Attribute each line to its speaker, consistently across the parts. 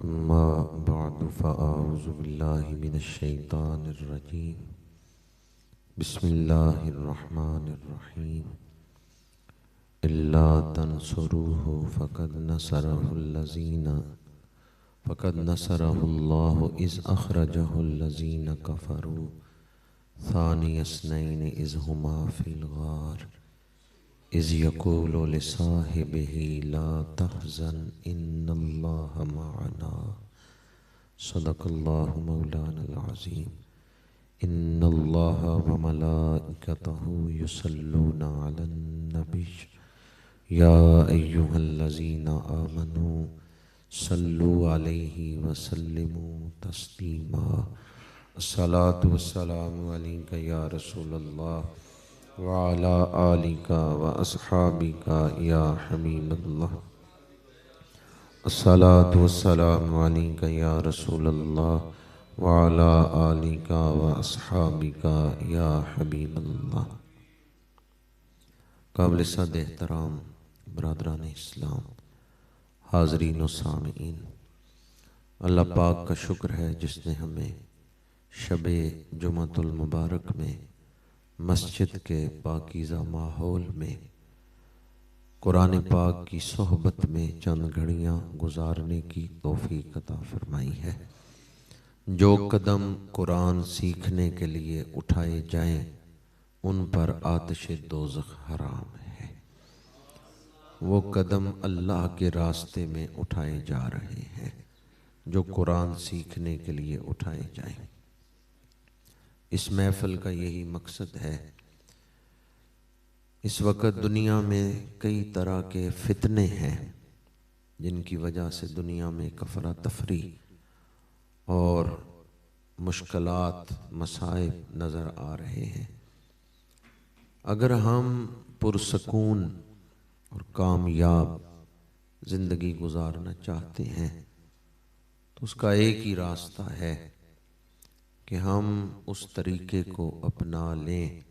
Speaker 1: أما بعد فأعوذ بالله من الشيطان الرجيم. بسم الله الرحمن الرحيم. إلا تنصروه فقد نصره الله إذ أخرجه الذين كفروا ثاني اثنين إذ هما في الغار إذ يقول لصاحبه لا تحزن إن الله معنا صدق الله مولانا العظيم. إن الله وملائكته يصلون على النبي يا أيها الذين آمنوا صلوا عليه وسلموا تسليما. الصلاة والسلام عليك يا رسول الله وعلى آلك وأصحابك يا حبيب الله. الصلاة والسلام عليك يا رسول الله وعلى آلك وأصحابك يا حبيب الله. قابل صد احترام برادران اسلام، حاضرین و سامعین، اللہ پاک کا شکر ہے جس نے ہمیں شب جمعۃ المبارک میں مسجد کے پاکیزہ ماحول میں قرآن پاک کی صحبت میں چند گھڑیاں گزارنے کی توفیق عطا فرمائی ہے۔ جو قدم قرآن سیکھنے کے لیے اٹھائے جائیں ان پر آتش دوزخ حرام ہے۔ وہ قدم اللہ کے راستے میں اٹھائے جا رہے ہیں جو قرآن سیکھنے کے لیے اٹھائے جائیں۔ اس محفل کا یہی مقصد ہے۔ اس وقت دنیا میں کئی طرح کے فتنے ہیں جن کی وجہ سے دنیا میں افراتفری اور مشکلات، مصائب نظر آ رہے ہیں۔ اگر ہم پرسکون اور کامیاب زندگی گزارنا چاہتے ہیں تو اس کا ایک ہی راستہ ہے کہ ہم اس طریقے کو اپنا لیں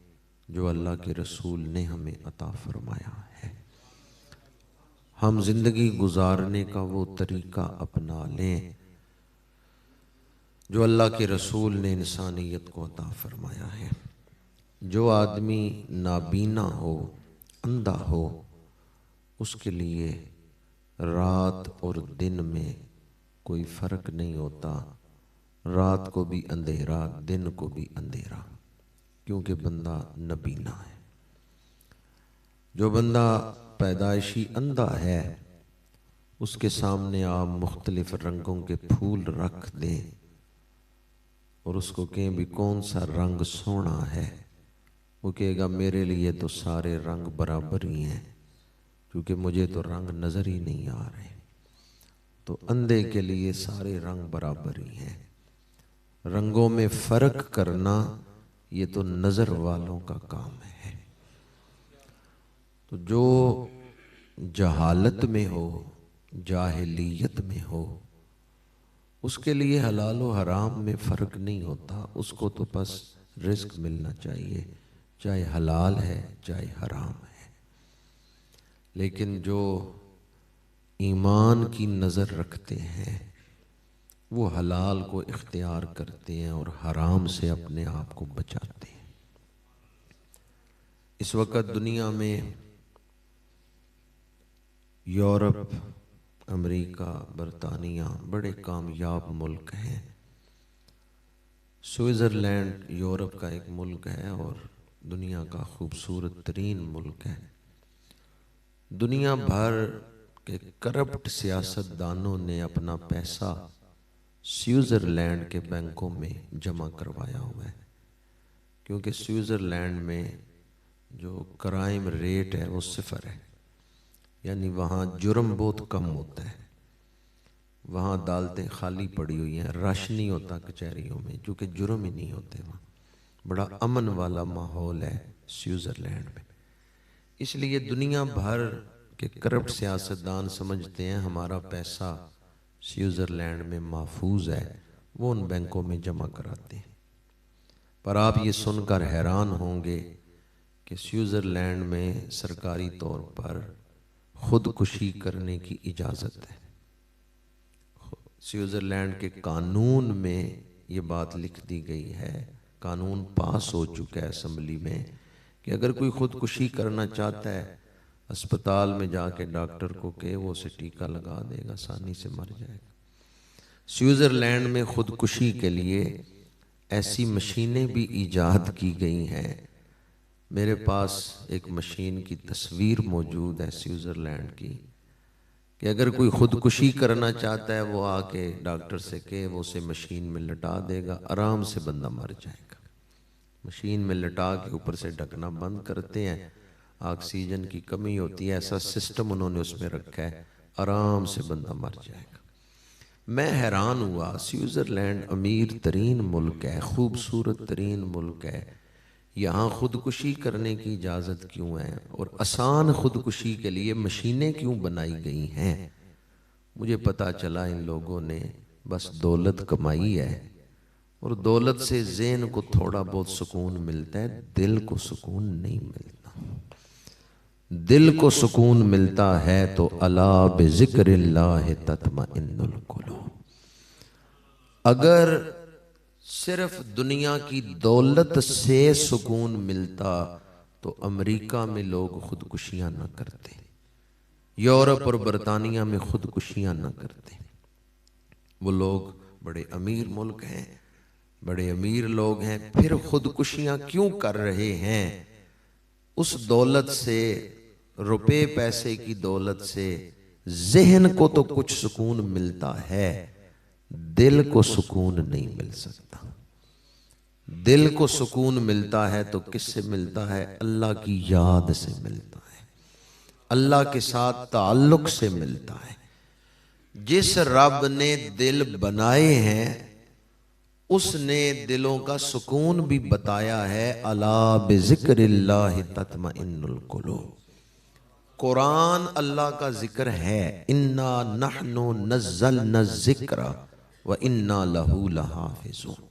Speaker 1: جو اللہ کے رسول نے ہمیں عطا فرمایا ہے۔ ہم زندگی گزارنے کا وہ طریقہ اپنا لیں جو اللہ کے رسول نے انسانیت کو عطا فرمایا ہے۔ جو آدمی نابینا ہو، اندھا ہو، اس کے لیے رات اور دن میں کوئی فرق نہیں ہوتا۔ رات کو بھی اندھیرا، دن کو بھی اندھیرا، کیونکہ بندہ نابینا ہے۔ جو بندہ پیدائشی اندھا ہے اس کے سامنے آپ مختلف رنگوں کے پھول رکھ دیں اور اس کو کہیں بھی کون سا رنگ سونا ہے، وہ کہے گا میرے لیے تو سارے رنگ برابر ہی ہیں کیونکہ مجھے تو رنگ نظر ہی نہیں آ رہے۔ تو اندھے کے لیے سارے رنگ برابر ہی ہیں۔ رنگوں میں فرق کرنا یہ تو نظر والوں کا کام ہے۔ تو جو جہالت میں ہو، جاہلیت میں ہو، اس کے لیے حلال و حرام میں فرق نہیں ہوتا۔ اس کو تو بس رزق ملنا چاہیے، چاہے حلال ہے چاہے حرام ہے۔ لیکن جو ایمان کی نظر رکھتے ہیں وہ حلال کو اختیار کرتے ہیں اور حرام سے اپنے آپ کو بچاتے ہیں۔ اس وقت دنیا میں یورپ، امریکہ، برطانیہ بڑے کامیاب ملک ہیں۔ سوئٹزرلینڈ یورپ کا ایک ملک ہے اور دنیا کا خوبصورت ترین ملک ہے۔ دنیا بھر کے کرپٹ سیاست دانوں نے اپنا پیسہ سوئٹزرلینڈ کے بینکوں میں جمع کروایا ہوا ہے، کیونکہ سوئٹزرلینڈ میں جو کرائم ریٹ ہے وہ 0 ہے، یعنی وہاں جرم بہت کم ہوتا ہے۔ وہاں عدالتیں خالی پڑی ہوئی ہیں، رش نہیں ہوتا کچہریوں میں کیونکہ جرم ہی نہیں ہوتے۔ وہاں بڑا امن والا ماحول ہے سوئٹزرلینڈ میں۔ اس لیے دنیا بھر کے کرپٹ سیاستدان سمجھتے ہیں ہمارا پیسہ سوئٹزرلینڈ میں محفوظ ہے، وہ ان بینکوں میں جمع کراتے ہیں۔ پر آپ یہ سن کر حیران ہوں گے کہ سوئٹزرلینڈ میں سرکاری طور پر خودکشی کرنے کی اجازت ہے۔ سوئٹزرلینڈ کے قانون میں یہ بات لکھ دی گئی ہے، قانون پاس ہو چکا ہے اسمبلی میں، کہ اگر کوئی خودکشی کرنا چاہتا ہے اسپتال میں جا کے ڈاکٹر کو کہ وہ اسے ٹیکہ لگا دے گا، آسانی سے مر جائے گا۔ سوئٹزرلینڈ میں خودکشی کے لیے ایسی مشینیں بھی ایجاد کی گئی ہیں۔ میرے پاس ایک مشین کی تصویر موجود ہے سوئٹزرلینڈ کی، کہ اگر کوئی خودکشی کرنا چاہتا ہے وہ آ کے ڈاکٹر سے کہ وہ اسے مشین میں لٹا دے گا، آرام سے بندہ مر جائے گا۔ مشین میں لٹا کے اوپر سے ڈھکنا بند کرتے ہیں، آکسیجن کی کمی ہوتی ہے، ایسا سسٹم انہوں نے اس میں رکھا ہے، آرام سے بندہ مر جائے گا۔ میں حیران ہوا، سوئٹزرلینڈ امیر ترین ملک ہے، خوبصورت ترین ملک ہے، یہاں خودکشی کرنے کی اجازت کیوں ہے اور آسان خودکشی کے لیے مشینیں کیوں بنائی گئی ہیں؟ مجھے پتا چلا ان لوگوں نے بس دولت کمائی ہے، اور دولت سے ذہن کو تھوڑا بہت سکون ملتا ہے، دل کو سکون نہیں ملتا۔ دل کو سکون ملتا ہے تو الا بذکر اللہ تطمئن القلوب۔ اگر صرف دنیا کی دولت سے سکون ملتا تو امریکہ میں لوگ خودکشیاں نہ کرتے، یورپ اور برطانیہ میں خودکشیاں نہ کرتے۔ وہ لوگ بڑے امیر ملک ہیں، بڑے امیر لوگ ہیں، پھر خودکشیاں کیوں کر رہے ہیں؟ اس دولت سے، روپے پیسے کی دولت سے ذہن کو تو کچھ سکون ملتا ہے، دل کو سکون نہیں مل سکتا۔ دل کو سکون ملتا ہے تو کس سے ملتا ہے؟ اللہ کی یاد سے ملتا ہے، اللہ کے ساتھ تعلق سے ملتا ہے۔ جس رب نے دل بنائے ہیں اس نے دلوں کا سکون بھی بتایا ہے، الا بذکر اللہ تطمئن القلوب۔ قرآن اللہ کا ذکر ہے، انا نحن نزلنا الذکر وانا لہ لحافظون۔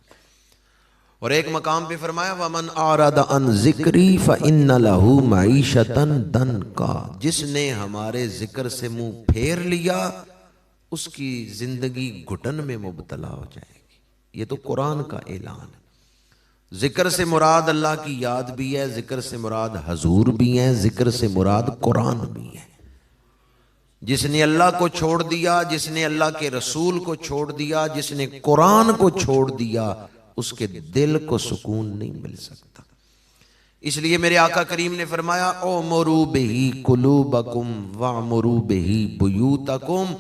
Speaker 1: اور ایک مقام پہ فرمایا ومن اعرض عن ذکری فان لہ معیشۃ ضنکا۔ جس نے ہمارے ذکر سے منہ پھیر لیا اس کی زندگی گھٹن میں مبتلا ہو جائے گی۔ یہ تو قرآن کا اعلان ہے۔ ذکر سے مراد اللہ کی یاد بھی ہے، ذکر سے مراد حضور بھی ہیں، ذکر سے مراد قرآن بھی ہے۔ جس نے اللہ کو چھوڑ دیا، جس نے اللہ کے رسول کو چھوڑ دیا، جس نے قرآن کو چھوڑ دیا، اس کے دل کو سکون نہیں مل سکتا۔ اس لیے میرے آقا کریم نے فرمایا اعمروا بہ قلوبکم واعمروا بہ بیوتکم۔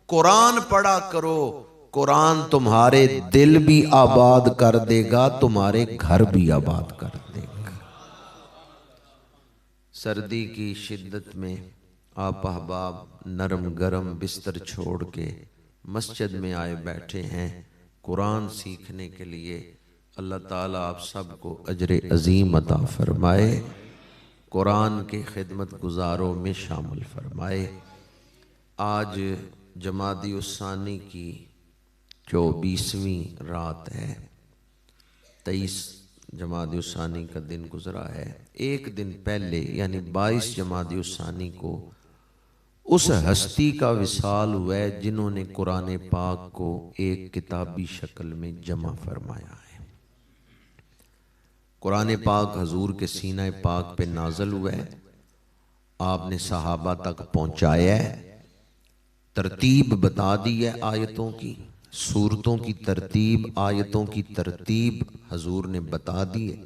Speaker 1: قرآن پڑھا کرو، قرآن تمہارے دل بھی آباد کر دے گا، تمہارے گھر بھی آباد کر دے گا۔ سردی کی شدت میں آپ احباب نرم گرم بستر چھوڑ کے مسجد میں آئے بیٹھے ہیں قرآن سیکھنے کے لیے۔ اللہ تعالیٰ آپ سب کو اجر عظیم عطا فرمائے، قرآن کے خدمت گزاروں میں شامل فرمائے۔ آج جمادی الثانی کی 24ویں رات ہے، 23 جمادی الثانی کا دن گزرا ہے۔ ایک دن پہلے یعنی 22 جمادی الثانی کو اس ہستی کا وصال ہوا ہے جنہوں نے قرآن پاک کو ایک کتابی شکل میں جمع فرمایا ہے۔ قرآن پاک حضور کے سینہ پاک پہ نازل ہوا ہے، آپ نے صحابہ تک پہنچایا ہے، ترتیب بتا دی ہے آیتوں کی، سورتوں کی ترتیب، آیتوں کی ترتیب حضور نے بتا دی ہے،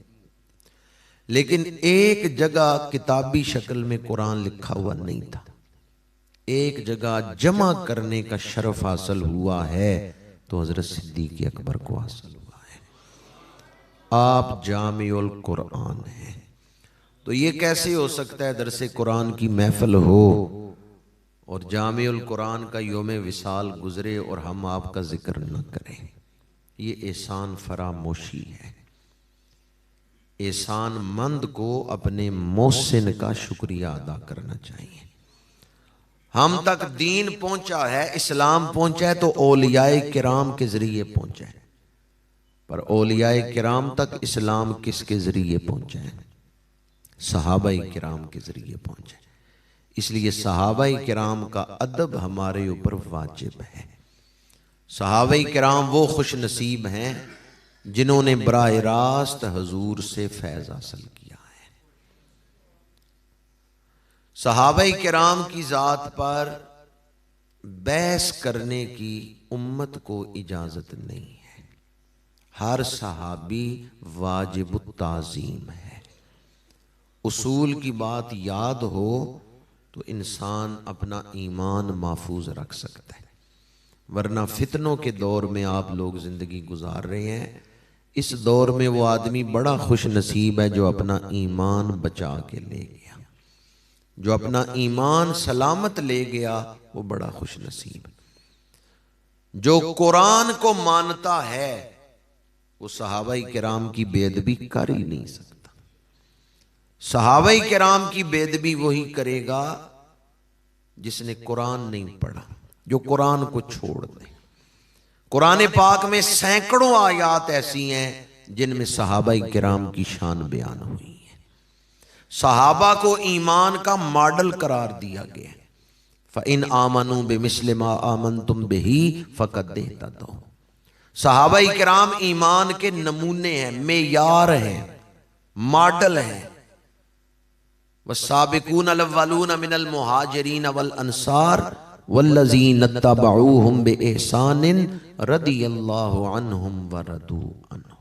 Speaker 1: لیکن ایک جگہ کتابی شکل میں قرآن لکھا ہوا نہیں تھا۔ ایک جگہ جمع کرنے کا شرف حاصل ہوا ہے تو حضرت صدیق اکبر کو حاصل ہوا ہے۔ آپ جامع القرآن ہیں، تو یہ کیسے ہو سکتا ہے درس قرآن کی محفل ہو اور جامع القرآن کا یوم وصال گزرے اور ہم آپ کا ذکر نہ کریں؟ یہ احسان فراموشی ہے۔ احسان مند کو اپنے محسن کا شکریہ ادا کرنا چاہیے۔ ہم تک دین پہنچا ہے، اسلام پہنچا ہے تو اولیاء کرام کے ذریعے پہنچا ہے، پر اولیاء کرام تک اسلام کس کے ذریعے پہنچا ہے؟ صحابہ کرام کے ذریعے پہنچا ہے۔ اس لیے صحابہ کرام کا ادب ہمارے اوپر واجب ہے۔ صحابہ کرام وہ خوش نصیب ہیں جنہوں نے براہ راست حضور سے فیض حاصل کیا ہے۔ صحابہ کرام کی ذات پر بحث کرنے کی امت کو اجازت نہیں ہے۔ ہر صحابی واجب التعظیم ہے۔ اصول کی بات یاد ہو تو انسان اپنا ایمان محفوظ رکھ سکتا ہے، ورنہ فتنوں کے دور میں آپ لوگ زندگی گزار رہے ہیں۔ اس دور میں وہ آدمی بڑا خوش نصیب ہے جو اپنا ایمان بچا کے لے گیا، جو اپنا ایمان سلامت لے گیا وہ بڑا خوش نصیب ہے۔ جو قرآن کو مانتا ہے وہ صحابہ کرام کی بے ادبی کر ہی نہیں سکتا۔ صحابہ کرام کی بے ادبی وہی کرے گا جس نے قرآن نہیں پڑھا، جو قرآن کو چھوڑ دے۔ قرآن پاک میں سینکڑوں آیات ایسی ہیں جن میں صحابہ کرام کی شان بیان ہوئی ہے۔ صحابہ کو ایمان کا ماڈل قرار دیا گیا ہے۔ فَإِنْ آمَنُوا بِمِثْلِ مَا آمَنْتُمْ بِهِ فَقَدْ اهْتَدَوْا۔ صحابہ کرام ایمان کے نمونے ہیں، معیار ہیں، ماڈل ہیں۔ وَالسَّابِقُونَ الْأَوَّلُونَ مِنَ الْمُهَاجِرِينَ وَالْأَنصَارِ وَالَّذِينَ اتَّبَعُوهُمْ بِإِحْسَانٍ رَضِيَ اللَّهُ عَنْهُمْ وَرَضُوا عَنْهُ۔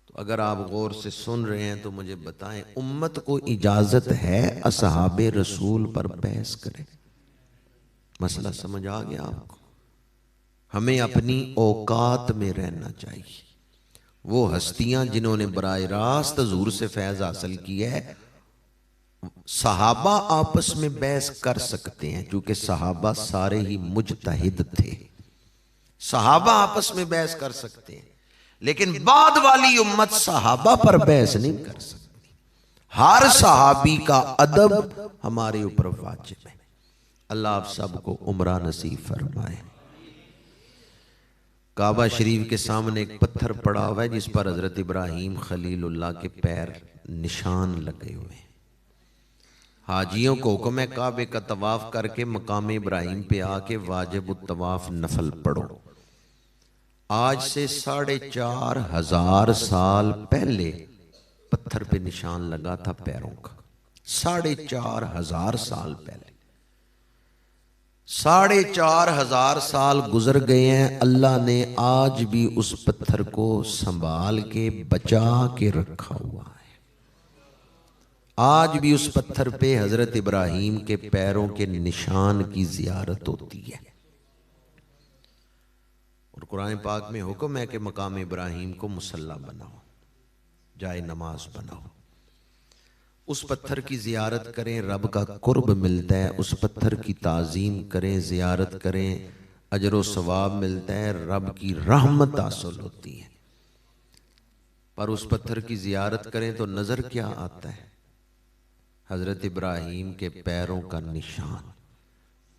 Speaker 1: تو اگر آپ غور سے سن رہے ہیں تو مجھے بتائیں، امت کو اجازت ہے اصحاب رسول پر بحث کریں؟ مسئلہ سمجھ آ گیا آپ کو؟ ہمیں اپنی اوقات میں رہنا چاہیے۔ وہ ہستیاں جنہوں نے براہ راست حضور سے فیض حاصل کیا ہے، صحابہ آپس میں بحث کر سکتے ہیں کیونکہ صحابہ سارے ہی مجتہد تھے۔ صحابہ آپس میں بحث کر سکتے ہیں، لیکن بعد والی امت صحابہ پر بحث نہیں کر سکتی۔ ہر صحابی کا ادب ہمارے اوپر واجب ہے۔ اللہ آپ سب کو عمرہ نصیب فرمائے۔ کعبہ شریف کے سامنے ایک پتھر پڑا ہوا ہے جس پر حضرت ابراہیم خلیل اللہ کے پیر نشان لگے ہوئے ہیں۔ حاجیوں کو حکم ہے کعبے کا طواف کر کے مقام ابراہیم پہ آ کے واجب الطواف نفل پڑھو۔ آج سے 4,500 سال پہلے پتھر پہ نشان لگا تھا پیروں کا۔ 4,500 سال پہلے، 4,500 سال گزر گئے ہیں، اللہ نے آج بھی اس پتھر کو سنبھال کے بچا کے رکھا ہوا ہے۔ آج بھی اس پتھر پہ حضرت ابراہیم کے پیروں کے نشان کی زیارت ہوتی ہے۔ اور قرآن پاک میں حکم ہے کہ مقام ابراہیم کو مصلی بناؤ، جائے نماز بناؤ۔ اس پتھر کی زیارت کریں، رب کا قرب ملتا ہے۔ اس پتھر کی تعظیم کریں، زیارت کریں، اجر و ثواب ملتا ہے، رب کی رحمت حاصل ہوتی ہے۔ پر اس پتھر کی زیارت کریں تو نظر کیا آتا ہے؟ حضرت ابراہیم کے پیروں کا نشان۔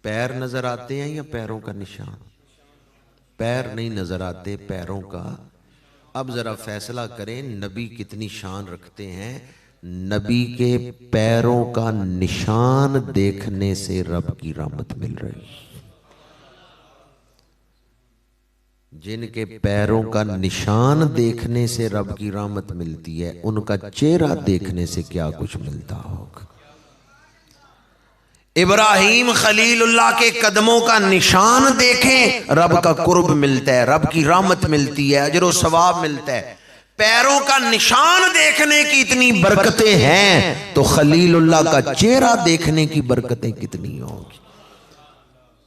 Speaker 1: پیر نظر آتے ہیں یا پیروں کا نشان؟ پیر نہیں نظر آتے، پیروں کا۔ اب ذرا فیصلہ کریں نبی کتنی شان رکھتے ہیں۔ نبی کے پیروں کا نشان دیکھنے سے رب کی رحمت مل رہی۔ جن کے پیروں کا نشان دیکھنے سے رب کی رحمت ملتی ہے، ان کا چہرہ دیکھنے سے کیا کچھ ملتا ہوگا۔ ابراہیم خلیل اللہ کے قدموں کا نشان دیکھیں، رب کا قرب ملتا ہے، رب کی رحمت ملتی ہے، اجر و ثواب ملتا ہے۔ پیروں کا نشان دیکھنے کی اتنی برکتیں ہیں تو خلیل اللہ کا چہرہ دیکھنے کی برکتیں کتنی ہوں گی۔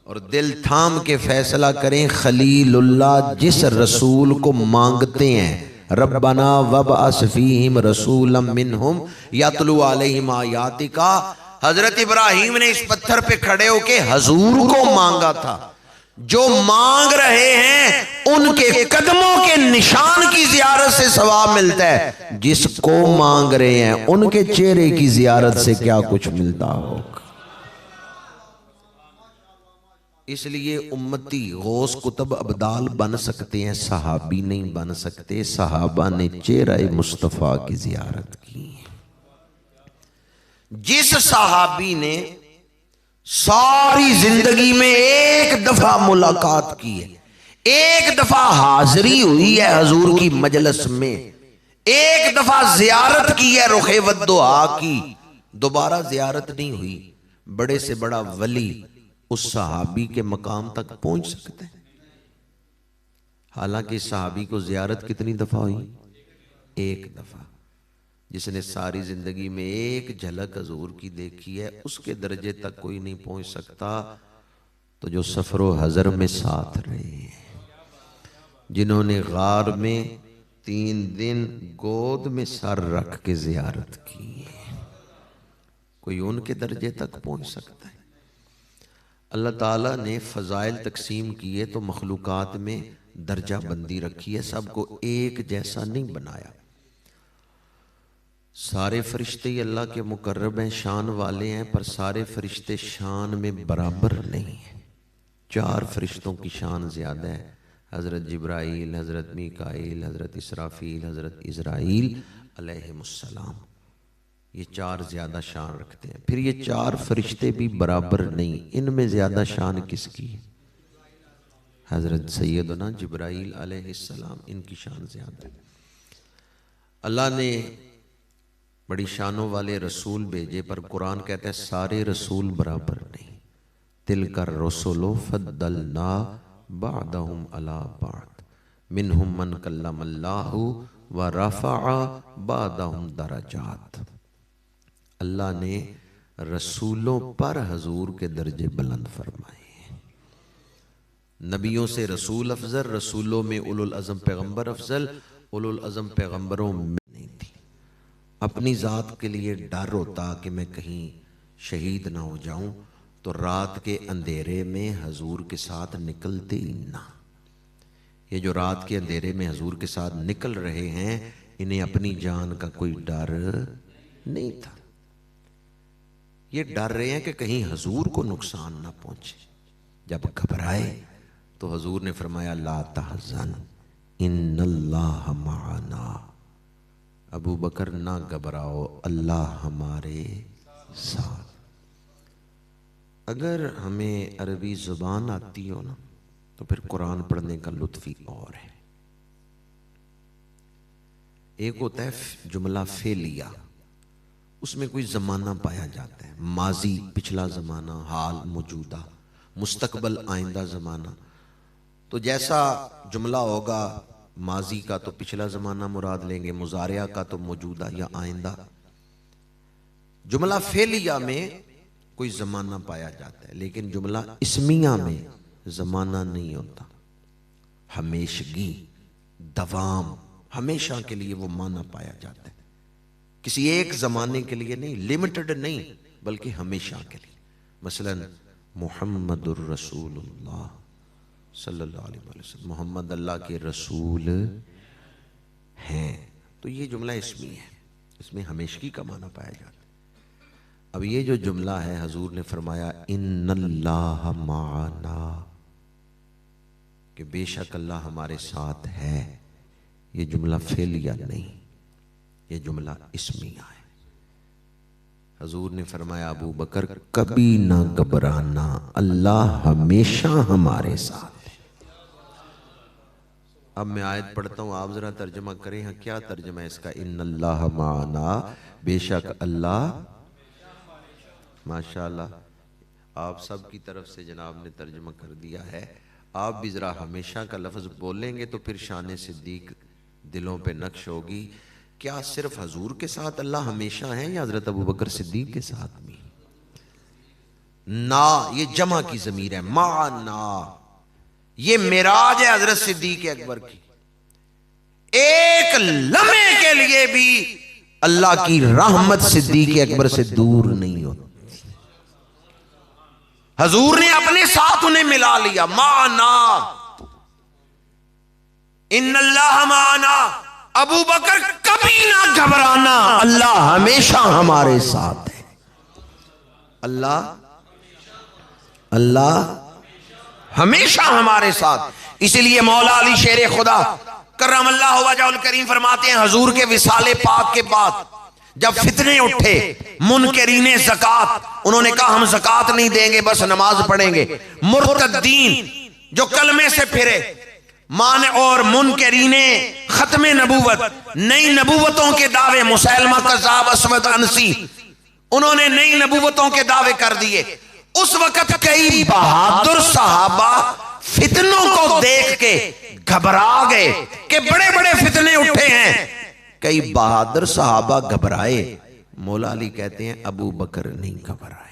Speaker 1: اور دل تھام کے فیصلہ کریں، خلیل اللہ جس رسول کو مانگتے ہیں، ربنا وابعث فیہم رسولا منہم یتلو علیہم آیاتک، حضرت ابراہیم نے اس پتھر پہ کھڑے ہو کے حضور کو مانگا تھا۔ جو مانگ رہے ہیں ان کے قدموں کے نشان کی زیارت سے ثواب ملتا ہے، جس کو مانگ رہے ہیں ان کے چہرے کی زیارت سے کیا کچھ ملتا ہوگا۔ اس لیے امتی غوث قطب ابدال بن سکتے ہیں، صحابی نہیں بن سکتے۔ صحابہ نے چہرہ مصطفیٰ کی زیارت کی۔ جس صحابی نے ساری زندگی میں ایک دفعہ ملاقات کی ہے، ایک دفعہ حاضری ہوئی ہے حضور کی مجلس میں، ایک دفعہ زیارت کی ہے رخ ودعا کی، دوبارہ زیارت نہیں ہوئی۔ بڑے سے بڑا ولی اس صحابی کے مقام تک پہنچ سکتے ہیں؟ حالانکہ صحابی کو زیارت کتنی دفعہ ہوئی؟ ایک دفعہ۔ جس نے ساری زندگی میں ایک جھلک حضور کی دیکھی ہے اس کے درجے تک کوئی نہیں پہنچ سکتا۔ تو جو سفر و حضر میں ساتھ رہے ہیں، جنہوں نے غار میں 3 دن گود میں سر رکھ کے زیارت کی ہے، کوئی ان کے درجے تک پہنچ سکتا ہے؟ اللہ تعالیٰ نے فضائل تقسیم کیے تو مخلوقات میں درجہ بندی رکھی ہے، سب کو ایک جیسا نہیں بنایا۔ سارے فرشتے ہی اللہ کے مقرب ہیں، شان والے ہیں، پر سارے فرشتے شان میں برابر نہیں ہیں۔ 4 فرشتوں کی شان زیادہ ہے، حضرت جبرائیل، حضرت میکائیل، حضرت اسرافیل، حضرت عزرائیل علیہ السلام، یہ 4 زیادہ شان رکھتے ہیں۔ پھر یہ 4 فرشتے بھی برابر نہیں، ان میں زیادہ شان کس کی ہے؟ حضرت سیدنا جبرائیل علیہ السلام، ان کی شان زیادہ ہے۔ اللہ نے بڑی شانوں والے رسول بھیجے، پر قرآن کہتا ہے سارے رسول برابر نہیں۔ تِلْكَ الرُّسُلُ فَضَّلْنَا بَعْضَهُمْ عَلَىٰ بَعْضٍ مِّنْهُمْ مَنْ كَلَّمَ اللَّهُ وَرَفَعَ بَعْضَهُمْ دَرَجَاتٍ۔ اللہ نے رسولوں پر حضور کے درجے بلند فرمائے ہیں۔ نبیوں سے رسول افضل، رسولوں میں اولو العزم پیغمبر افضل، اولو العزم پیغمبروں میں نہیں تھی۔ اپنی ذات کے لیے ڈر ہوتا کہ میں کہیں شہید نہ ہو جاؤں تو رات کے اندھیرے میں حضور کے ساتھ نکلتے ہی نہ۔ یہ جو رات کے اندھیرے میں حضور کے ساتھ نکل رہے ہیں، انہیں اپنی جان کا کوئی ڈر نہیں تھا۔ یہ ڈر رہے ہیں کہ کہیں حضور کو نقصان نہ پہنچے۔ جب گھبرائے تو حضور نے فرمایا لا تحزن ان اللہ معنا، ابو بکر نہ گھبراؤ، اللہ ہمارے ساتھ۔ اگر ہمیں عربی زبان آتی ہو نا تو پھر قرآن پڑھنے کا لطف ہی اور ہے۔ ایک ہوتا ہے جملہ فعلیہ، اس میں کوئی زمانہ پایا جاتا ہے، ماضی پچھلا زمانہ، حال موجودہ، مستقبل آئندہ زمانہ۔ تو جیسا جملہ ہوگا ماضی کا تو پچھلا زمانہ مراد لیں گے، مضارعہ کا تو موجودہ یا آئندہ۔ جملہ فعلیہ میں کوئی زمانہ پایا جاتا ہے، لیکن جملہ اسمیہ میں زمانہ نہیں ہوتا۔ ہمیشگی، دوام، ہمیشہ کے لیے وہ معنی پایا جاتا ہے، کسی ایک زمانے کے لیے نہیں، لیمٹڈ نہیں، بلکہ ہمیشہ کے لیے۔ مثلا محمد الرسول اللہ صلی اللہ علیہ وسلم، محمد اللہ کے رسول ہیں، تو یہ جملہ اسمی ہے، اس میں ہمیشگی کا معنی پایا جاتا ہے۔ اب یہ جو جملہ ہے، حضور نے فرمایا ان اللہ معنا، کہ بے شک اللہ ہمارے ساتھ ہے، یہ جملہ فعلیہ نہیں، یہ جملہ اسمیہ ہے۔ حضور نے فرمایا ابو بکر کبھی نہ گھبرانا، اللہ ہمیشہ ہمارے ساتھ ہے۔ اب میں آیت پڑھتا ہوں، آپ ذرا ترجمہ کریں، ہاں کیا ترجمہ ہے اس کا؟ ان اللہ معنا، بے شک اللہ، ماشاءاللہ آپ سب کی طرف سے جناب نے ترجمہ کر دیا ہے۔ آپ بھی ذرا ہمیشہ کا لفظ بولیں گے تو پھر شان صدیق دلوں پہ نقش ہوگی۔ کیا صرف حضور کے ساتھ اللہ ہمیشہ ہیں یا حضرت ابو بکر صدیق کے ساتھ بھی؟ نا، یہ جمع کی ضمیر ہے، معنا، یہ معراج ہے حضرت صدیق اکبر کی۔ ایک لمحے کے لیے بھی اللہ کی رحمت صدیق اکبر سے دور نہیں ہوتی۔ حضور نے اپنے ساتھ انہیں ملا لیا، معنا، ان اللہ معنا، ابو بکر کبھی نہ گھبرانا، اللہ ہمیشہ ہمارے ساتھ ہے۔ اللہ ہمیشہ ہمارے ساتھ۔ اسی لیے مولا علی شیر خدا کرم اللہ وجہہ الکریم فرماتے ہیں، حضور کے وصال پاک کے بعد
Speaker 2: جب فتنے اٹھے منکرین زکات، انہوں نے کہا ہم زکات نہیں دیں گے، بس نماز پڑھیں گے. مرتدین جو کلمے سے پھرے، اور منکرین ختم نبوت، نئی نبوتوں کے دعوے، مسیلمہ کذاب، اسود انسی، انہوں نے نئی نبوتوں کے دعوے کر دیے. اس وقت کئی بہادر صحابہ فتنوں کو دیکھ کے گھبرا گئے کہ بڑے بڑے فتنے اٹھے ہیں. کئی بہادر صحابہ گھبرائے. مولا علی کہتے ہیں ابو بکر نہیں گھبرائے.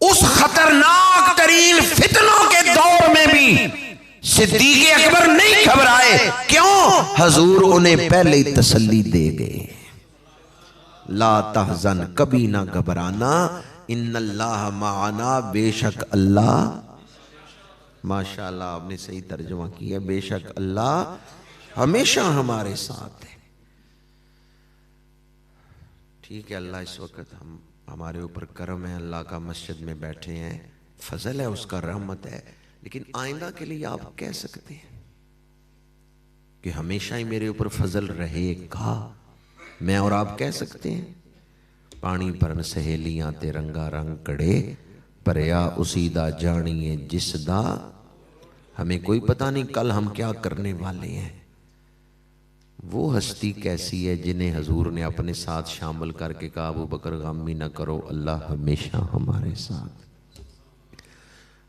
Speaker 2: اس خطرناک ترین فتنوں کے دور میں بھی صدیق اکبر نہیں گھبرائے. کیوں؟ حضور انہیں پہلے ہی تسلی دے گئے. لا تحزن، کبھی نہ گھبرانا، ان اللہ معنا، بے شک اللہ، ماشاءاللہ آپ نے صحیح ترجمہ کیا، بے شک اللہ ہمیشہ ہمارے ساتھ ہے. ٹھیک ہے، اللہ اس وقت ہمارے اوپر کرم ہے، اللہ کا مسجد میں بیٹھے ہیں، فضل ہے اس کا، رحمت ہے. لیکن آئندہ کے لیے آپ کہہ سکتے ہیں کہ ہمیشہ ہی میرے اوپر فضل رہے گا. میں اور آپ کہہ سکتے ہیں پانی پرن سہیلیاں تے رنگا رنگ کڑے، پریا اسی دا جانیے جس دا. ہمیں کوئی پتہ نہیں کل ہم کیا کرنے والے ہیں. وہ ہستی کیسی ہے جنہیں حضور نے اپنے ساتھ شامل کر کے کہا ابو بکر غم بھی نہ کرو، اللہ ہمیشہ ہمارے ساتھ.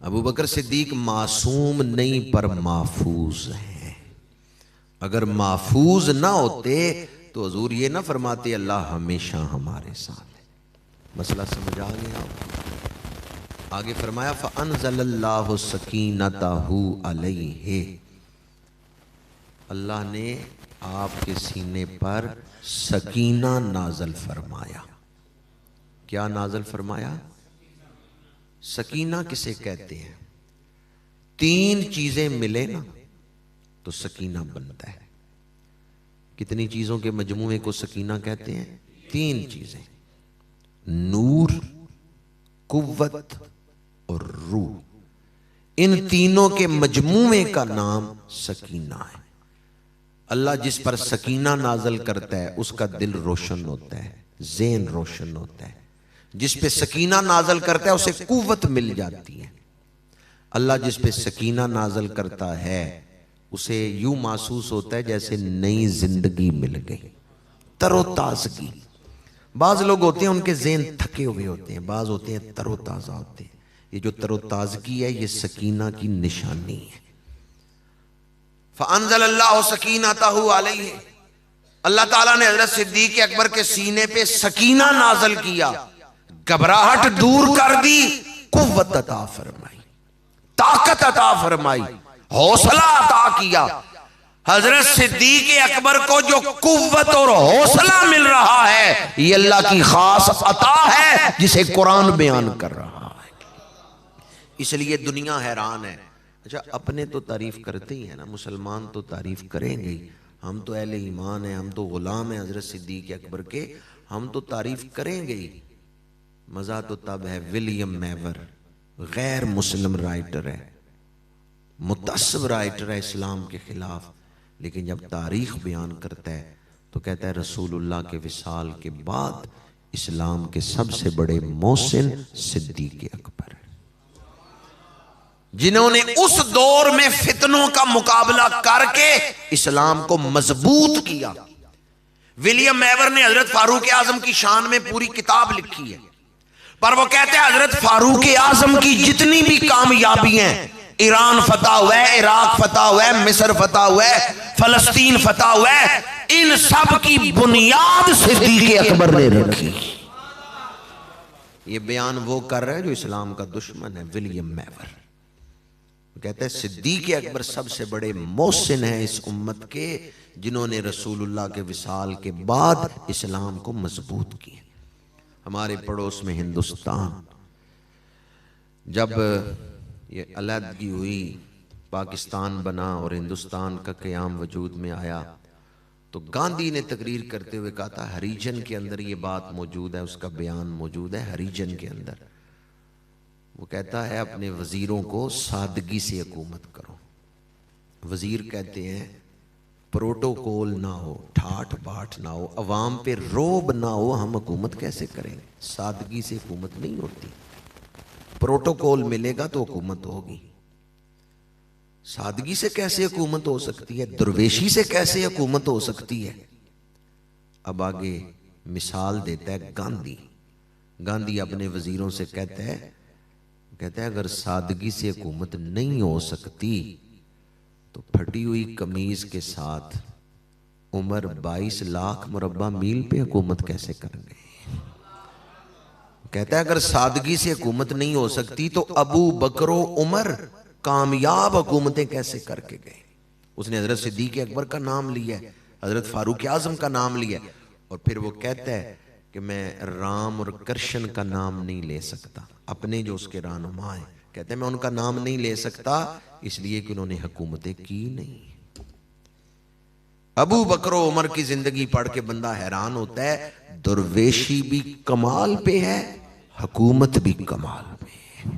Speaker 2: ابو بکر صدیق معصوم نہیں پر محفوظ ہیں. اگر محفوظ نہ ہوتے تو حضور یہ نہ فرماتے اللہ ہمیشہ ہمارے ساتھ ہے. مسئلہ سمجھ آ گیا؟ آگے فرمایا فَأَنزَلَ اللَّهُ سَكِينَتَهُ عَلَيْهِ، اللہ نے آپ کے سینے پر سکینہ نازل فرمایا. کیا نازل فرمایا؟ سکینہ کسے کہتے ہیں؟ تین چیزیں ملے نا تو سکینہ بنتا ہے. کتنی چیزوں کے مجموعے کو سکینہ کہتے ہیں؟ تین چیزیں، نور، قوت اور روح. ان تینوں کے مجموعے کا نام سکینہ ہے. اللہ جس پر سکینہ نازل کرتا ہے اس کا دل روشن ہوتا ہے، ذہن روشن ہوتا ہے. جس پہ سکینہ نازل کرتا ہے اسے قوت مل جاتی ہے. اللہ جس پہ سکینہ نازل کرتا ہے اسے یوں محسوس ہوتا ہے جیسے نئی زندگی مل گئی، تر و تازگی. بعض لوگ ہوتے ہیں ان کے ذہن تھکے ہوئے ہوتے ہیں، بعض ہوتے ہیں تر و تازہ ہوتے ہیں. یہ جو تر و تازگی ہے یہ سکینہ کی نشانی ہے. فَأَنزَلَ اللَّهُ سَكِينَتَهُ عَلَيْهِ، اللہ تعالیٰ نے حضرت صدیق اکبر کے سینے پہ سکینہ نازل کیا، گھبراہٹ دور کر دی، قوت عطا فرمائی، طاقت عطا فرمائی، حوصلہ عطا کیا. حضرت صدیق اکبر کو جو قوت اور حوصلہ مل رہا ہے یہ اللہ کی خاص عطا ہے جسے قرآن بیان کر رہا ہے. اس لیے دنیا حیران ہے. اچھا اپنے تو تعریف کرتے ہی ہیں نا، مسلمان تو تعریف کریں گے، ہم تو اہل ایمان ہیں، ہم تو غلام ہیں حضرت صدیق اکبر کے، ہم تو تعریف کریں گے. مزہ تو تب ہے، ولیم میور غیر مسلم رائٹر ہے، متعصب رائٹر ہے اسلام کے خلاف، لیکن جب تاریخ بیان کرتا ہے تو کہتا ہے رسول اللہ کے وصال کے بعد اسلام کے سب سے بڑے محسن صدیق اکبر، جنہوں نے اس دور میں فتنوں کا مقابلہ کر کے اسلام کو مضبوط کیا. ولیم میور نے حضرت فاروق اعظم کی شان میں پوری کتاب لکھی ہے، پر وہ کہتے ہیں حضرت فاروق اعظم کی جتنی بھی کامیابی ہیں، ایران فتح ہوا ہے، عراق فتح ہوا ہے، مصر فتح ہوا ہے، فلسطین فتح ہوا ہے، ان سب کی بنیاد صدیق اکبر نے رکھی. یہ بیان وہ کر رہا ہے جو اسلام کا دشمن ہے، ولیم میور. کہتے ہیں صدیق اکبر سب سے بڑے محسن ہیں اس امت کے، جنہوں نے رسول اللہ کے وصال کے بعد اسلام کو مضبوط کیا. ہمارے پڑوس میں ہندوستان، جب یہ علیحدگی ہوئی، پاکستان بنا اور ہندوستان کا قیام وجود میں آیا، تو گاندھی نے تقریر کرتے ہوئے کہا تھا ہریجن کے اندر یہ بات موجود ہے، اس کا بیان موجود ہے ہریجن کے اندر. وہ کہتا ہے اپنے وزیروں کو سادگی سے حکومت کرو. وزیر کہتے ہیں
Speaker 1: پروٹوکول نہ ہو، ٹھاٹ باٹ نہ ہو، عوام پہ روب نہ ہو، ہم حکومت کیسے کریں گے؟ سادگی سے حکومت نہیں ہوتی. پروٹوکول ملے گا تو حکومت ہوگی. سادگی سے کیسے حکومت ہو سکتی ہے؟ درویشی سے کیسے حکومت ہو سکتی ہے؟ اب آگے مثال دیتا ہے گاندھی. گاندھی اپنے وزیروں سے کہتا ہے اگر سادگی سے حکومت نہیں ہو سکتی تو پھٹی ہوئی قمیض کے ساتھ عمر 22 لاکھ مربع میل پہ حکومت کیسے کریں گے؟ کہتا ہے اگر سادگی سے حکومت نہیں ہو سکتی تو ابو بکر و عمر کامیاب حکومتیں کیسے کر کے گئے؟ اس نے حضرت صدیق اکبر کا نام لیا ہے، حضرت فاروق اعظم کا نام لیا ہے، اور پھر وہ کہتا ہے کہ میں رام اور کرشن کا نام نہیں لے سکتا. اپنے جو اس کے رہنما ہیں کہتے ہیں میں ان کا نام نہیں لے سکتا اس لیے کہ انہوں نے حکومتیں کی نہیں. ابو بکر و عمر کی زندگی پڑھ کے بندہ حیران ہوتا ہے، درویشی بھی کمال پہ ہے، حکومت بھی کمال پہ ہے.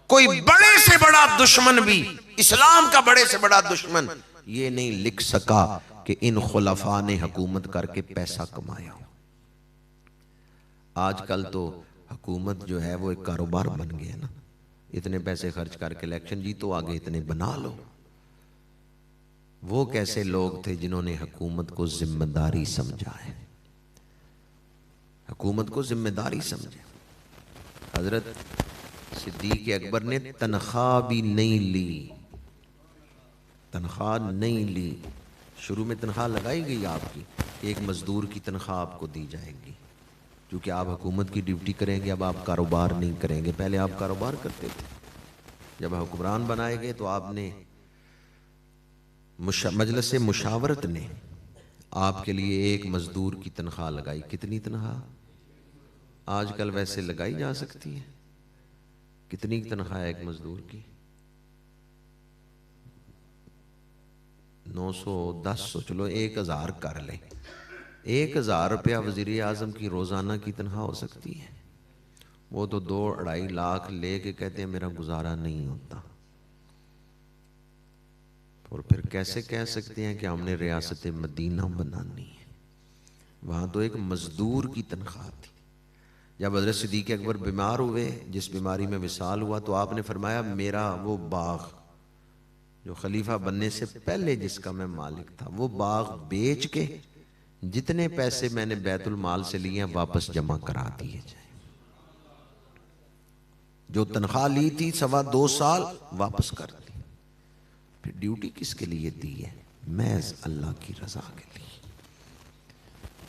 Speaker 1: کوئی بڑے سے بڑا دشمن بھی، اسلام کا بڑے سے بڑا دشمن یہ نہیں لکھ سکا کہ ان خلفاء نے حکومت کر کے پیسہ کمایا. آج کل تو حکومت جو ہے وہ ایک کاروبار بن گیا نا. اتنے پیسے خرچ کر کے الیکشن جیتو، آگے اتنے بنا لو. وہ کیسے لوگ تھے جنہوں نے حکومت کو ذمہ داری سمجھا ہے؟ حکومت کو ذمہ داری سمجھا. حضرت صدیق اکبر نے تنخواہ بھی نہیں لی، تنخواہ نہیں لی. شروع میں تنخواہ لگائی گئی آپ کی، ایک مزدور کی تنخواہ آپ کو دی جائے گی کیونکہ آپ حکومت کی ڈیوٹی کریں گے. اب آپ کاروبار نہیں کریں گے، پہلے آپ کاروبار کرتے تھے. جب حکمران بنائے گئے تو آپ نے مجلس مشاورت نے آپ کے لیے ایک مزدور کی تنخواہ لگائی. کتنی تنخواہ آج کل ویسے لگائی جا سکتی ہے؟ کتنی تنخواہ ہے ایک مزدور کی؟ 900 1000 چلو 1000 کر لیں. 1000 روپیہ وزیر اعظم کی روزانہ کی تنخواہ ہو سکتی ہے؟ وہ تو 2-2.5 لاکھ لے کے کہتے ہیں میرا گزارا نہیں ہوتا. اور پھر کیسے کہہ سکتے ہیں کہ ہم نے ریاست مدینہ بنانی ہے؟ وہاں تو ایک مزدور کی تنخواہ تھی. جب حضرت صدیق اکبر بیمار ہوئے، جس بیماری میں وصال ہوا، تو آپ نے فرمایا میرا وہ باغ جو خلیفہ بننے سے پہلے جس کا میں مالک تھا، وہ باغ بیچ کے جتنے پیسے میں نے بیت المال سے لیے ہیں واپس جمع کرا دیے جائیں. جو تنخواہ لی تھی 2.25 سال واپس کر دی. پھر ڈیوٹی کس کے لیے دی ہے؟ محض اللہ کی رضا کے لیے.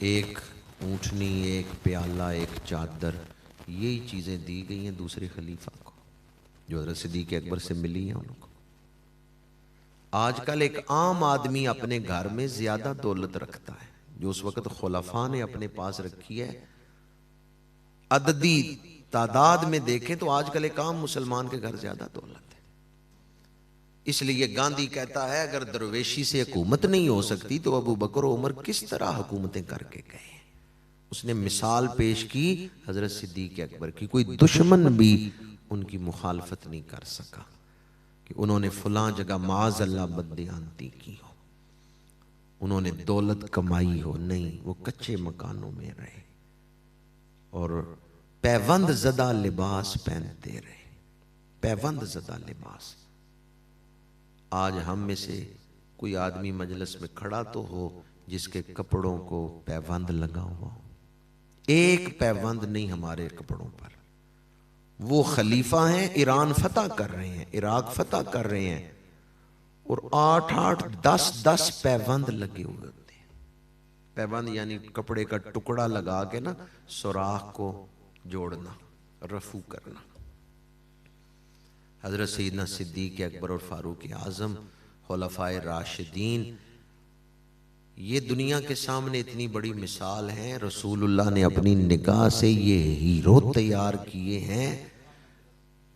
Speaker 1: ایک اونٹنی، ایک پیالہ، ایک چادر، یہی چیزیں دی گئی ہیں دوسرے خلیفہ کو جو حضرت صدیق اکبر سے ملی ہیں ان کو. آج کل ایک عام آدمی اپنے گھر میں زیادہ دولت رکھتا ہے جو اس وقت خلفاء نے اپنے پاس رکھی ہے. عددی تعداد میں دیکھیں تو آج کل ایک عام مسلمان کے گھر زیادہ دولت ہے. اس لیے گاندھی کہتا ہے اگر درویشی سے حکومت نہیں ہو سکتی تو ابو بکر و عمر کس طرح حکومتیں کر کے گئے. اس نے مثال پیش کی حضرت صدیق اکبر کی. کوئی دشمن بھی ان کی مخالفت نہیں کر سکا کہ انہوں نے فلاں جگہ معاذ اللہ بددیانتی کی ہو، انہوں نے دولت کمائی ہو. نہیں، وہ کچے مکانوں میں رہے اور پیوند زدہ لباس پہنتے رہے. پیوند زدہ لباس. آج ہم میں سے کوئی آدمی مجلس میں کھڑا تو ہو جس کے کپڑوں کو پیوند لگا ہوا ہو؟ ایک پیوند نہیں ہمارے کپڑوں پر. وہ خلیفہ ہیں، ایران فتح کر رہے ہیں، عراق فتح کر رہے ہیں، اور 8-8 10-10 پیوند لگے ہوئے ہوتے ہیں. پیوند یعنی کپڑے کا ٹکڑا لگا کے نا سوراخ کو جوڑنا، رفو کرنا. حضرت سیدنا صدیق اکبر اور فاروق اعظم خلفائے راشدین یہ دنیا کے سامنے اتنی بڑی مثال ہیں. رسول اللہ نے اپنی نگاہ سے یہ ہیرو تیار کیے ہیں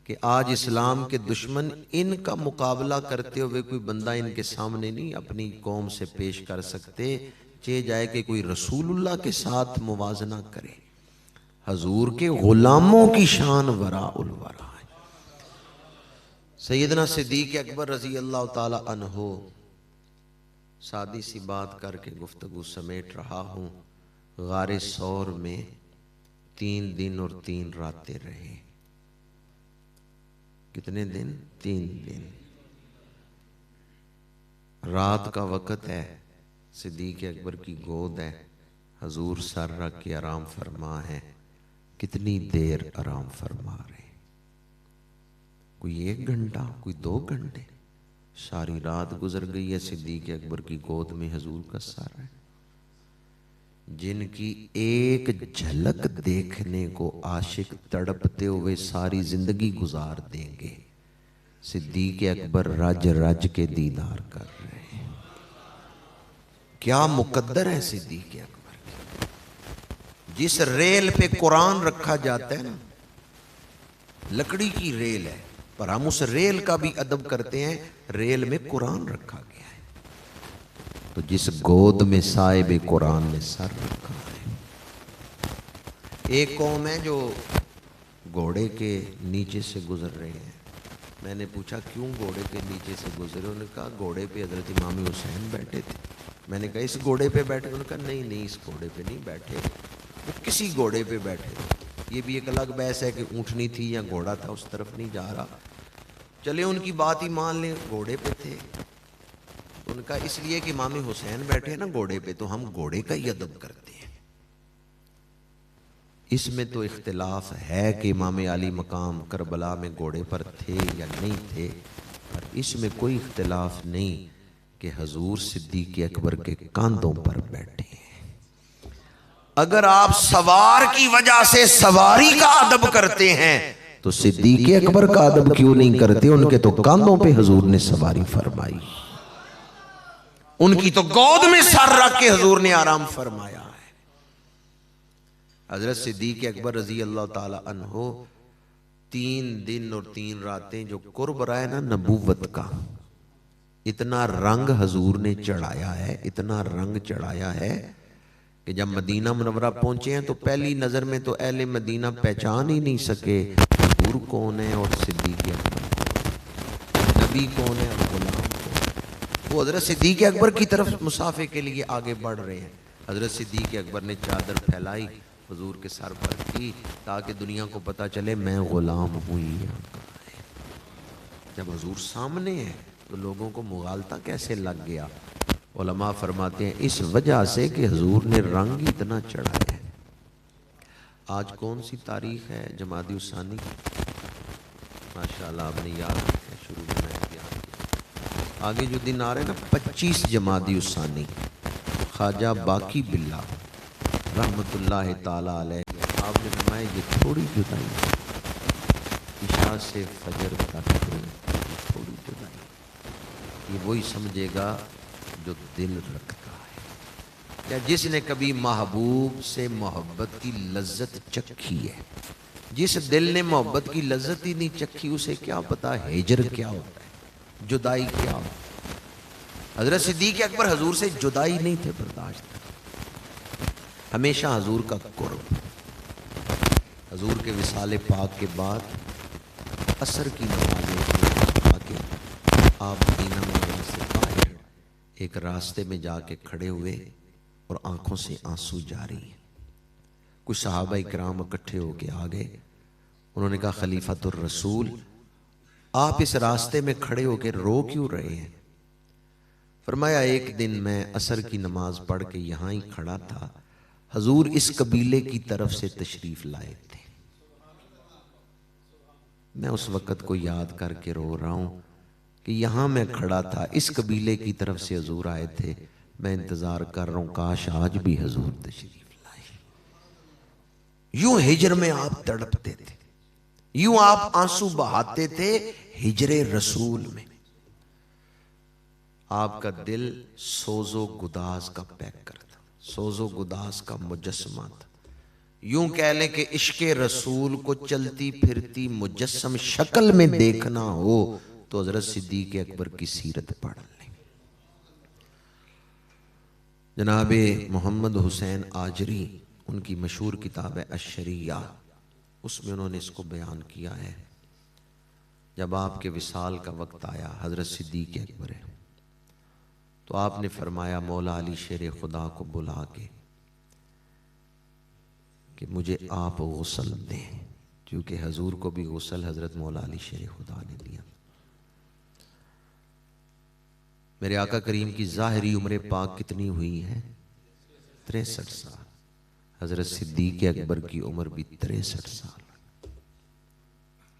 Speaker 1: کہ آج اسلام کے دشمن ان کا مقابلہ کرتے ہوئے کوئی بندہ ان کے سامنے نہیں اپنی قوم سے پیش کر سکتے. چاہے جائے کہ کوئی رسول اللہ کے ساتھ موازنہ کرے. حضور کے غلاموں کی شان وراء الورا ہے. سیدنا صدیق اکبر رضی اللہ تعالی عنہ سادی سی بات کر کے گفتگو سمیٹ رہا ہوں. غار ثور میں 3 دن اور 3 راتیں رہے. کتنے دن؟ 3 دن. رات کا وقت ہے، صدیق اکبر کی گود ہے، حضور سر رکھ کے آرام فرما ہے. کتنی دیر آرام فرما رہے؟ کوئی 1 گھنٹہ، کوئی 2 گھنٹے. ساری رات گزر گئی ہے. صدیق اکبر کی گود میں حضور کا سر ہے، جن کی ایک جھلک دیکھنے کو عاشق تڑپتے ہوئے ساری زندگی گزار دیں گے. صدیق اکبر رج رج کے دیدار کر رہے ہیں. کیا مقدر ہے صدیق اکبر کی. جس ریل پہ قرآن رکھا جاتا ہے نا، لکڑی کی ریل ہے، پر ہم اس ریل کا بھی ادب کرتے ہیں. ریل میں قرآن رکھا گیا ہے، تو جس گود میں صاحب قرآن نے سر رکھا ہے. ایک قوم ہے جو گھوڑے کے نیچے سے گزر رہے ہیں. میں نے پوچھا کیوں گھوڑے کے نیچے سے گزرے؟ انہوں نے کہا گھوڑے پہ حضرت امام حسین بیٹھے تھے. میں نے کہا اس گھوڑے پہ بیٹھے؟ انہوں نے کہا نہیں نہیں، اس گھوڑے پہ نہیں بیٹھے، وہ کسی گھوڑے پہ بیٹھے تھے. یہ بھی ایک الگ بحث ہے کہ اونٹنی تھی یا گھوڑا تھا، اس طرف نہیں جا رہا. چلے ان کی بات ہی مان لیں، گھوڑے پہ تھے. ان کا اس لیے کہ امام حسین بیٹھے نا گھوڑے پہ، تو ہم گھوڑے کا ہی ادب کرتے ہیں. اس میں تو اختلاف ہے کہ امام علی مقام کربلا میں گھوڑے پر تھے یا نہیں تھے، اور اس میں کوئی اختلاف نہیں کہ حضور صدیق اکبر کے کاندھوں پر بیٹھے ہیں. اگر آپ سوار کی وجہ سے سواری کا ادب کرتے ہیں تو صدیق اکبر کا ادب کیوں نہیں کرتے؟ ان کے تو کاندھوں پہ حضور نے سواری فرمائی، ان کی تو گود میں سر رکھ کے حضور نے آرام فرمایا ہے. حضرت صدیق اکبر رضی اللہ تعالی عنہ 3 دن اور 3 راتیں جو قرب رہا ہے نا نبوت کا، اتنا رنگ حضور نے چڑھایا ہے، اتنا رنگ چڑھایا ہے کہ جب مدینہ منورہ پہنچے ہیں تو پہلی نظر میں تو اہل مدینہ پہچان ہی نہیں سکے حضور کون ہے اور صدیق اکبر، نبی کون ہے اور غلام کون ہے. وہ حضرت صدیق اکبر کی طرف مسافے کے لیے آگے بڑھ رہے ہیں. حضرت صدیق اکبر نے چادر پھیلائی، حضور کے سر پر کی، تاکہ دنیا کو پتا چلے میں غلام ہوں. یہاں کہاں ہے؟ جب حضور سامنے ہے تو لوگوں کو مغالطہ کیسے لگ گیا؟ علماء فرماتے ہیں اس وجہ سے کہ حضور نے رنگ ہی اتنا چڑھایا ہے. آج کون سی تاریخ ہے؟ جمادی الثانی. ماشاءاللہ آپ نے یاد رکھا، شروع میں میں یاد کیا. آگے جو دن آ رہے ہیں نا 25 جمادی الثانی، خواجہ باقی باللہ رحمت اللہ تعالی علیہ، آپ نے فرمایا یہ تھوڑی جدائی ہے، عشاء سے فجر تک تھوڑی جدائی. یہ وہی سمجھے گا جو دل رکھتا ہے، یا جس نے کبھی محبوب سے محبت کی لذت چکھی ہے. جس دل نے محبت کی لذت ہی نہیں چکھی اسے کیا پتا ہجر کیا ہوتا ہے، جدائی کیا ہوتا ہے. حضرت صدیق اکبر حضور سے جدائی نہیں تھے برداشت کرتے، ہمیشہ حضور کا قرب. حضور کے وصال پاک کے بعد عصر کی نماز پڑھ کے آپ مدینہ منورہ سے باہر ایک راستے میں جا کے کھڑے ہوئے اور آنکھوں سے آنسو جاری ہیں. کچھ صحابہ اکرام اکٹھے ہو کے آ گئے. انہوں نے کہا خلیفۃ الرسول آپ اس راستے میں کھڑے ہو کے رو کیوں رہے ہیں؟ فرمایا ایک دن میں عصر کی نماز پڑھ کے یہاں ہی کھڑا تھا، حضور اس قبیلے کی طرف سے تشریف لائے تھے، میں اس وقت کو یاد کر کے رو رہا ہوں کہ یہاں میں کھڑا تھا، اس قبیلے کی طرف سے حضور آئے تھے، میں انتظار کر رہا ہوں کاش آج بھی حضور تشریف لائے. یوں ہجر میں آپ تڑپتے تھے، یوں آپ آنسو بہاتے تھے ہجر رسول میں. آپ کا دل سوز و گداز کا پیکر تھا، سوز و گداز کا مجسمہ تھا. یوں کہہ لیں کہ عشق رسول کو چلتی پھرتی مجسم شکل میں دیکھنا ہو تو حضرت صدیق اکبر کی سیرت پڑھ لیں. جناب محمد حسین آجری، ان کی مشہور کتاب ہے الشریعہ، اس میں انہوں نے اس کو بیان کیا ہے. جب آپ کے وصال کا وقت آیا، حضرت صدیق اکبر تو آپ نے فرمایا مولا علی شیر خدا کو بلا کے کہ مجھے آپ غسل دیں، کیونکہ حضور کو بھی غسل حضرت مولا علی شیر خدا نے دیا۔ میرے آقا کریم کی ظاہری عمر پاک کتنی ہوئی ہے؟ 63 سال۔ حضرت صدیق اکبر کی عمر بھی 63 سال۔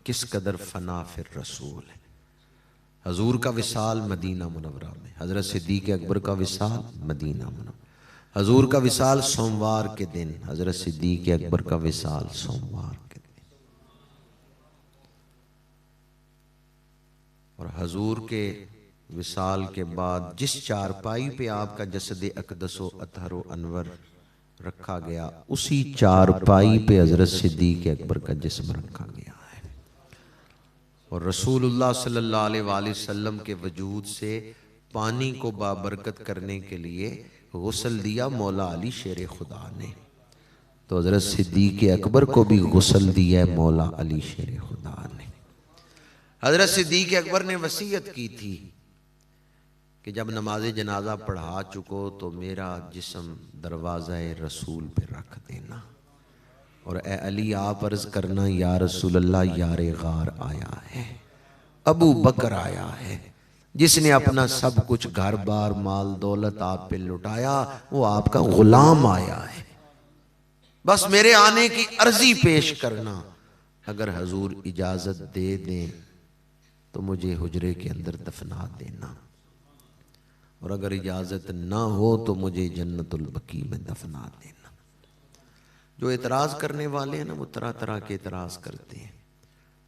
Speaker 1: کس قدر فنا فی الرسول ہے۔ حضور کا وصال مدینہ منورہ میں، حضرت صدیق اکبر کا وصال مدینہ منورہ، حضور کا وصال سوموار کے دن، حضرت صدیق اکبر کا وصال سوموار کے دن۔ اور حضور کے وصال کے بعد جس چارپائی پہ آپ کا جسد اقدس و اطہر و انور رکھا گیا، اسی چارپائی پہ حضرت صدیق اکبر کا جسم رکھا گیا ہے۔ اور رسول اللہ صلی اللہ علیہ وآلہ وسلم کے وجود سے پانی کو بابرکت کرنے کے لیے غسل دیا مولا علی شیر خدا نے، تو حضرت صدیق اکبر کو بھی غسل دیا مولا علی شیر خدا نے۔ حضرت صدیق اکبر نے وصیت کی تھی کہ جب نماز جنازہ پڑھا چکو تو میرا جسم دروازہ رسول پہ رکھ دینا، اور اے علی آپ عرض کرنا یا رسول اللہ یار غار آیا ہے، ابو بکر آیا ہے، جس نے اپنا سب کچھ گھر بار مال دولت آپ پہ لٹایا، وہ آپ کا غلام آیا ہے، بس میرے آنے کی عرضی پیش کرنا، اگر حضور اجازت دے دیں تو مجھے حجرے کے اندر دفنا دینا، اور اگر اجازت نہ ہو تو مجھے جنت البقیع میں دفنا دینا۔ جو اعتراض کرنے والے ہیں نا، وہ طرح طرح کے اعتراض کرتے ہیں،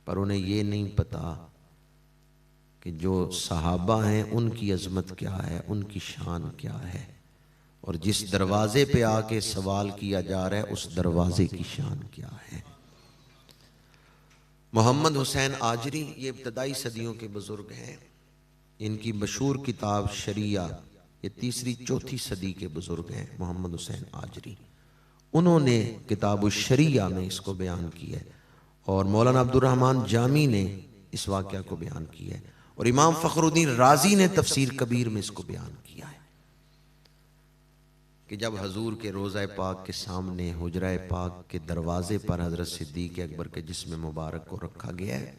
Speaker 1: پر انہیں یہ نہیں پتا کہ جو صحابہ ہیں ان کی عظمت کیا ہے، ان کی شان کیا ہے، اور جس دروازے پہ آ کے سوال کیا جا رہا ہے اس دروازے کی شان کیا ہے۔ محمد حسین آجری یہ ابتدائی صدیوں کے بزرگ ہیں، ان کی مشہور کتاب شریعہ، یہ 3-4 صدی کے بزرگ ہیں محمد حسین آجری، انہوں نے کتاب الشریعہ میں اس کو بیان کیا ہے، اور مولانا عبد الرحمن جامی نے اس واقعہ کو بیان کیا ہے، اور امام فخر الدین رازی نے تفسیر کبیر میں اس کو بیان کیا ہے کہ جب حضور کے روضہ پاک کے سامنے حجرہ پاک کے دروازے پر حضرت صدیق اکبر کے جسم مبارک کو رکھا گیا ہے،